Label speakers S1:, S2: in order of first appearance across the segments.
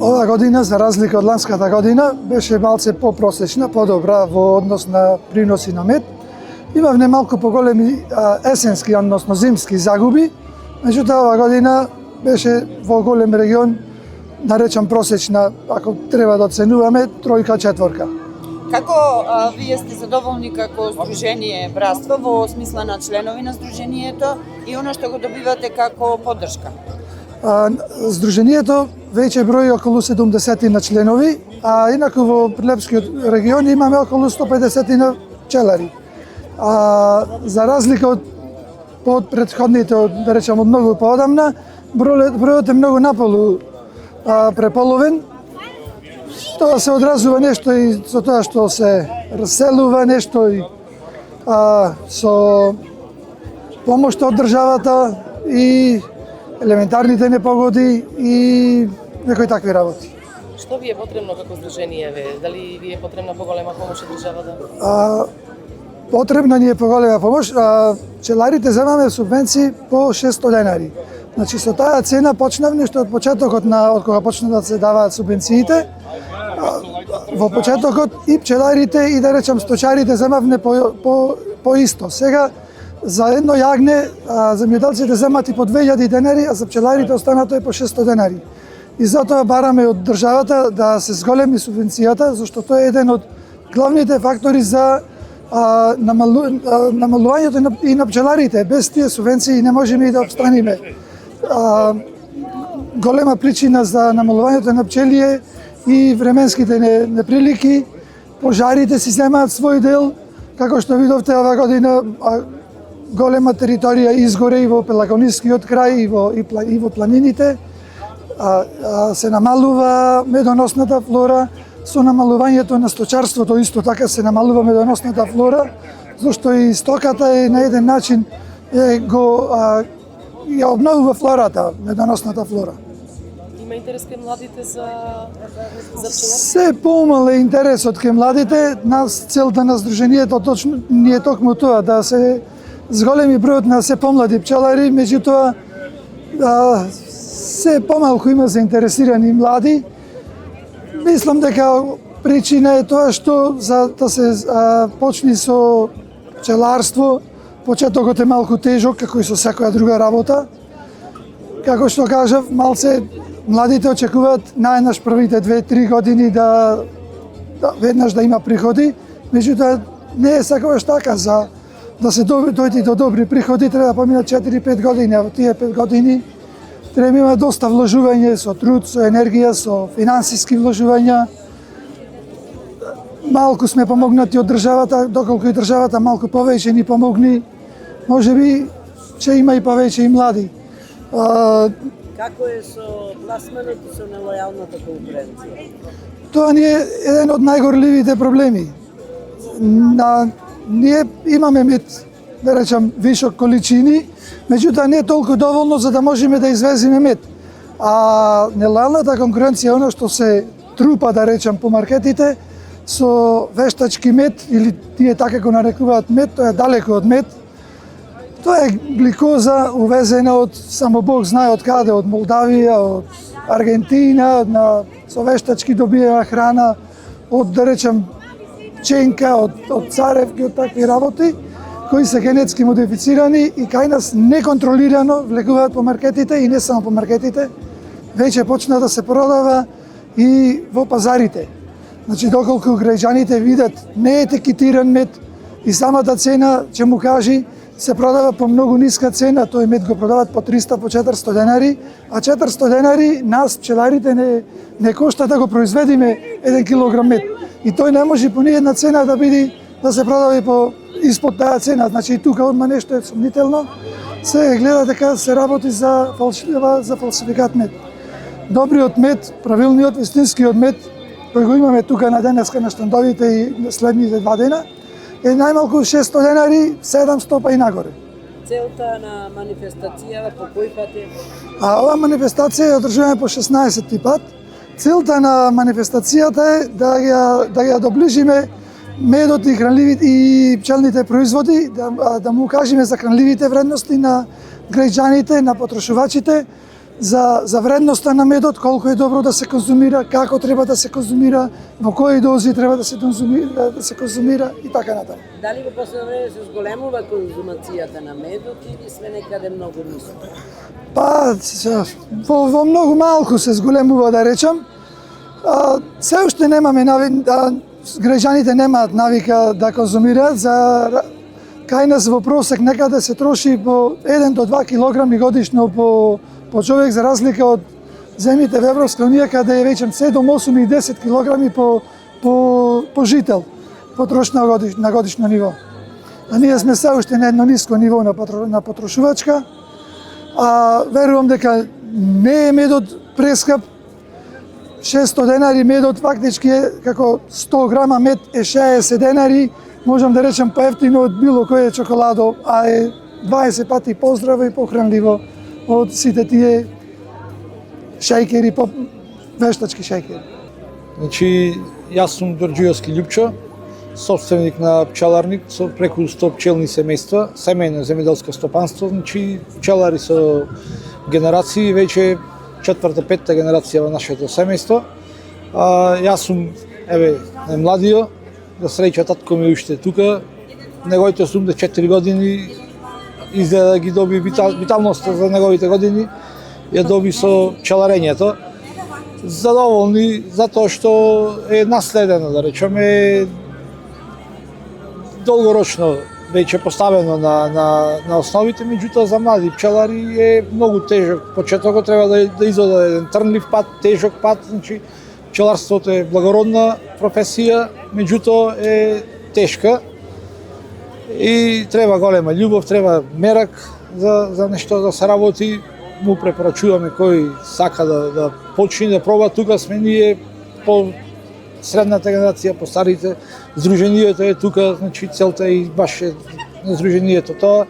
S1: Ова година, за разлика од ланската година, беше малце попросечна, подобра во однос на приноси на мед. Имавме малку поголеми есенски, односно зимски загуби, меѓутоа ова година беше во голем регион, наречам просечна, ако треба да оценуваме, тројка, четворка.
S2: Како вие сте задоволни како Сдружение Братство во смисла на членови на Сдруженијето и она што го добивате како поддршка?
S1: Сдруженијето веќе брои околу 70 на членови, а инаку во Прилепскиот регион имаме околу 150 на пчелари. За разлика од претходните, да речем, од многу поодамна, бројот е многу наполу преполовен. Тоа се одразува нешто и со тоа што се раселува, нешто и со помошта од државата и елементарните непогоди и некои такви работи.
S3: Што ви е потребно како здружение? Дали ви е потребна поголема помош од државата?
S1: Потребна ни е поголема помош. Пчеларите земаме субвенции по 600 денари. Значи со таа цена почнавме што од почетокот од кога почна да се даваат субвенциите. Во почетокот и пчеларите и да речам сточарите земавме по исто. Сега за едно јагне земјоделците земат и по 2000 денари, а за пчеларите останато е по 600 денари. И затоа бараме од државата да се зголеми субвенцијата, зашто тоа е еден од главните фактори за намалувањето и на пчеларите. Без тие субвенции не можеме и да обстаниме. Голема причина за намалувањето на пчели е и временските неприлики, пожарите си земаат свој дел, како што видовте ова година голема територија изгоре и во Пелагонискиот крај и во планините. Се намалува медоносната флора, со намалувањето на сточарството исто така се намалува медоносната флора, зашто и стоката е на еден начин ја обновува флората, медоносната флора.
S3: Има интерес кај младите за пчеларство?
S1: Се помал е интересот кај младите. Целта на Сдруженијето точно ни е токму тоа, да се зголеми бројот на се помлади пчелари, меѓутоа се помалку има заинтересирани млади. Мислам дека причина е тоа што за да се почне со пчеларство, почетокот е малку тежок, како и со секоја друга работа. Како што кажав, малце младите очекуваат најнаш првите 2-3 години да веднаш да има приходи, меѓутоа не е секогаш така. За да се дојде до добри приходи треба да поминат 4-5 години, а во тие 5 години треба има доста вложување со труд, со енергија, со финансиски вложувања. Малку сме помогнати од државата, доколку и државата малку повеќе ни помогни, можеби ќе има и повеќе и млади.
S4: Како е со пласманот и со нелојалната конкуренција?
S1: Тоа ни е еден од најгорливите проблеми. Ние имаме мед, да речам, вишок количини, меѓутоа не е толку доволно за да можеме да извеземе мед. А нелојалната конкуренција, она што се трупа, да речам, по маркетите, со вештачки мед, или тие така го нарекуваат мед, тоа е далеко од мед. Тоа е гликоза увезена од, само Бог знае од каде, од Молдавија, од Аргентина, со вештачки добиена храна, од, да речем, пченка, од царевки, од такви работи, кои се генетски модифицирани и кај нас неконтролирано влегуваат по маркетите и не само по маркетите, веќе почна да се продава и во пазарите. Значи, доколку граѓаните видат не етикетиран мед и самата цена, ќе му кажи, се продава по многу ниска цена, тој мед го продават по 300, по 400 денари, а 400 денари нас, пчеларите, не кошта да го произведиме 1 килограм мед. И тој не може по ниједна цена да се продава и испод таа цена. Значи, и тука одма нешто е сомнително. Се гледа дека се работи за фалсификат мед. Добриот мед, правилниот, вистинскиот мед, кој го имаме тука на денеска на штандовите и следните 2 дена, е најмалку 600 денари, 700 па и нагоре.
S4: Целта на манифестацијава по кој пат е?
S1: Ова манифестација ја одржуваме по 16-ти пат. Целта на манифестацијата е да ја доближиме медот и хранливите и пчелните производи, да му кажеме за хранливите вредности на граѓаните, на потрошувачите, за вредноста на медот, колку е добро да се конзумира, како треба да се конзумира, во кои дози треба да се конзумира и така натаму.
S4: Дали во последно време се зголемува конзумацијата на медот или све некаде многу ниско?
S1: Па, во многу малку се зголемува, да речам. Се уште немаме граѓаните немаат навика да конзумираат. Кај нас во просек некаде се троши по 1 до 2 килограми годишно по човек, за разлика од земјите во Европска унија, каде е веќе 7, 8 и 10 килограми по жител потрошна на годишно ниво. А ние сме се уште на едно ниско ниво на потрошувачка. Верувам дека не е медот прескап. 600 денари медот фактички е како 100 грама мед е 60 денари. Можам да речем поевтино од било кое чоколадо, а е 20 пати поздраво и похранливо од сите тие шејкери, вештачки шејкери.
S5: Значи, јас сум Ѓорѓиовски Љупчо, собственик на пчеларник со преку 100 пчелни семејства, семејно земјоделско стопанство, значи пчелари со генерации, веќе 4-5 генерација во нашето семејство. Јас сум, најмладиот, за среќа татко ми уште тука, неговите 84 години, изгледа ги доби виталноста за неговите години, ја доби со пчеларењето. Задоволни затоа што е наследено, да речеме, долгорочно веќе поставено на основите, меѓутоа за млади пчелари е многу тежок почетокот, треба да изода еден трнлив пат, тежок пат, значи пчеларството е благородна професија, меѓутоа е тешка и треба голема љубов, треба мерак за нешто да се работи. Му препорачуваме кој сака да почне да проба. Тука сме ние по средната генерација, по старите. Здруженијето е тука, значи целта и баш е на здруженијето тоа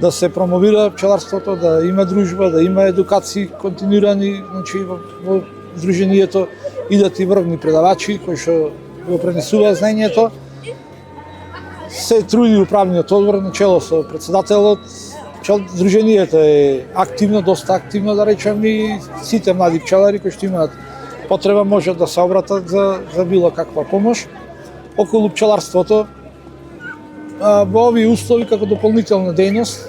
S5: да се промовира пчеларството, да има дружба, да има едукации континуирани, значи во здруженијето идат и врвни предавачи кои што го пренесуваат знаењето. Се труди управниот одбор начело со председателот. Здруженијето е активно, доста активно, да речем, и сите млади пчелари кои што имаат потреба можат да се обратат за било каква помош околу пчеларството. Во овие услови како дополнителна дејност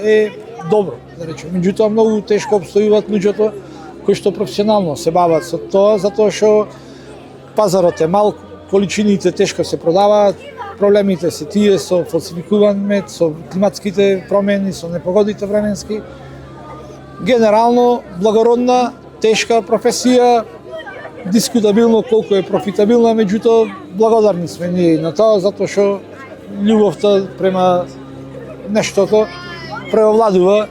S5: е добро, да речем. Меѓутоа многу тешко обстојуваат луѓето кои што професионално се бават со тоа, затоа што пазарот е мал, количините тешко се продаваат, проблемите се тие со фалсификуван мед, со климатските промени, со непогодите временски. Генерално благородна, тешка професија, дискутабилно колку е профитабилна, меѓутоа благодарни сме ние на тоа, затоа што љубовта према нештото преовладува.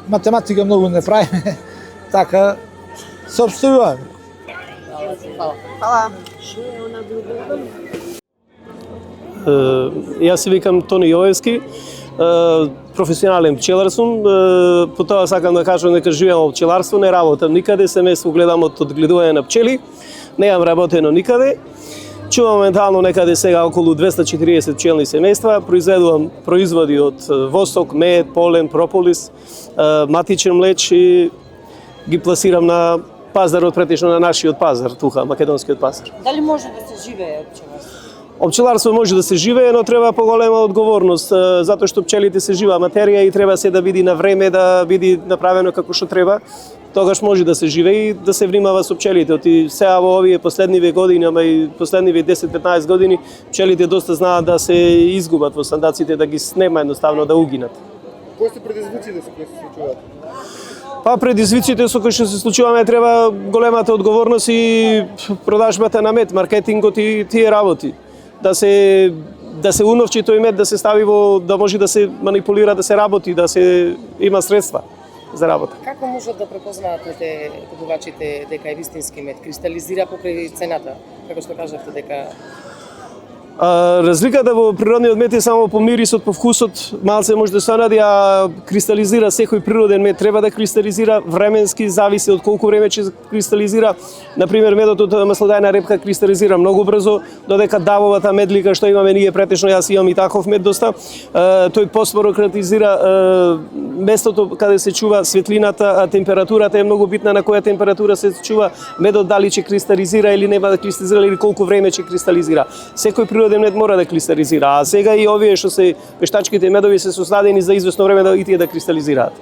S5: Математика многу не правиме, така се обстојуваме.
S2: Hvala.
S6: Јас се викам Тони Јовевски, професионален пчелар сум, по тоа сакам да кажам дека живеам во пчеларство, не работам никаде, семејство гледам од одгледување на пчели, неам работено никаде. Чувам моментално некаде сега околу 240 пчелни семејства, произведувам производи од восок, мед, полен, прополис, матичен млеч и ги пласирам на пазарот, претежно на нашиот пазар, тука, македонскиот пазар.
S2: Дали може да се живее од пчеларство?
S6: Од пчеларство може да се живее, но треба поголема одговорност, затоа што пчелите се жива материја и треба се да биде на време, да биде направено како што треба. Тогаш може да се живее и да се внимава со пчелите. Оти сега во овие последниве години, ама и последниве 10-15 години, пчелите доста знаат да се изгубат во сандаците, да ги снема едноставно да угинат.
S7: Кои се предизвиците со кои се случуваат?
S6: Па предизвиците со кои што се случуваме треба големата одговорност и продажбата на мед, маркетингот и тие работи. Да се уновчи тој мед, да се стави во, да може да се манипулира, да се работи, да се има средства за работа.
S3: Како можат да препознаат купувачите дека е вистински мед? Кристализира покрај цената, како што кажавте дека
S6: Разликата во природниот мед е само по мирисот, по вкусот, малце може да се нади, а кристализира секој природен мед треба да кристализира, временски зависи од колку време ќе кристализира. Например, медот од маслодajна репка кристализира многу брзо, додека давовата медлика што имаме ние претечно, јас имам и таков мед доста, тој поспоро кристализира. Местото каде се чува светлината, а температурата е многу битна, на која температура се чува медот, дали ќе кристализира или нема да кристализира или колку време ќе кристализира. Секој природен мед мора да кристализира, а сега и овие што се пештачките медови се создадени за извесно време да и тие да кристализираат.